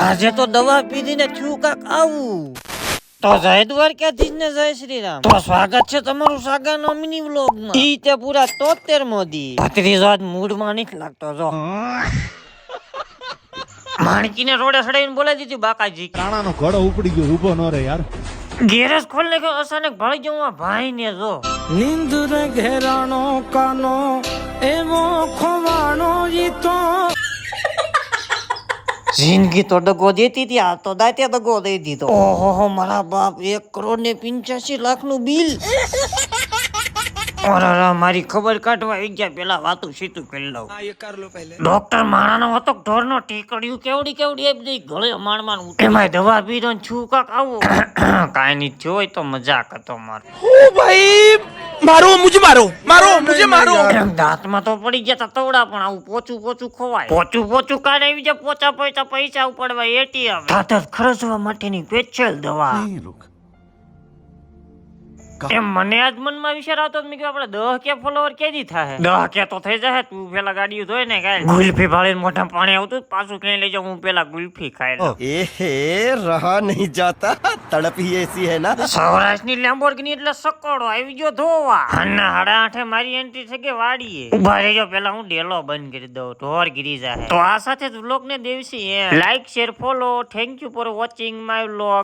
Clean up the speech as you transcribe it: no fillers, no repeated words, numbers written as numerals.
આજે તો દવા પીધીને થયું કાક આવું. તો જય દ્વારકાધીશ ને જય શ્રી રામ. તો સ્વાગત છે તમારું સાગાનો મિની વ્લોગમાં. ઈ તે પૂરા 73 મોદી. ભત્રીજો આજ મૂડમાં નથી લાગતો જો. માણકીને રોડે સડાઈને બોલાવી દીધી બાકાજી. કાણાનો ઘડો ઉપડી ગયો, ઊભો ન રહે યાર. ગેરેજ ખોલને કે અચાનક ભાળી જવા ભાઈ ને જો. નિંદુર ઘેરાણો કાનો એવો ખોવાણો જીતો. જિંદગી તો દગો દેતી હતી, આ તો દાતે દગો દઈ દીધો. ઓહો મારા બાપ, 1,85,00,000 નું બિલ. અરે મારી ખબર કાઢવા આવી ગયા, પેલા વાતું સીતું કરી લઉં. ડોક્ટર માણાનો હતો ઢોરનો ટીકડ્યું કેવડી કેવડી આપી દઈ ગળે માણમાં. એમાં દવા પીધો ને છું કાક આવું. કાંઈ નહીં થયું હોય તો મજાક હતો મારો. ભાઈ મારો મુજે મારો દાંતમાં તો પડી ગયા તવડા, પણ આવું પોચું પોચું ખવાય. પોચું કાઢ આવી જાય, પોચા પૈસા ઉપાડવા એટીએમ. દાંત ખર્ચવા માટેની સ્પેશિયલ દવા. એમ મને આજ મનમાં વિચાર આવતો મેં કે આપણે 10K ફોલોવર કેદી થાય. 10K તો થઈ જાય. તું પેલા ગાડીઓ ધોય ને કાંઈ ગુલ્ફી ભાળીને મોઢા પાણી આવતું પાછું ક્યાંય લઈ જાઉં, હું પેલા ગુલ્ફી ખાઈ લઉં. रहा नहीं जाता, तड़प ही ऐसी है ना. સૌરાષ્ટ્રની લેમ્બોર્ગિની એટલે સકોડો આવી ગયો ધોવા. અને 8:30 મારી એન્ટ્રી થઈ ગઈ વાડીએ. ઉભા રહેજો, પેલા હું ડેલો બંધ કરી દઉં, ઢોર ગીરી જાય. તો આ સાથે જ વ્લોગ ને Devsi like share follow. Thank you for watching my vlog.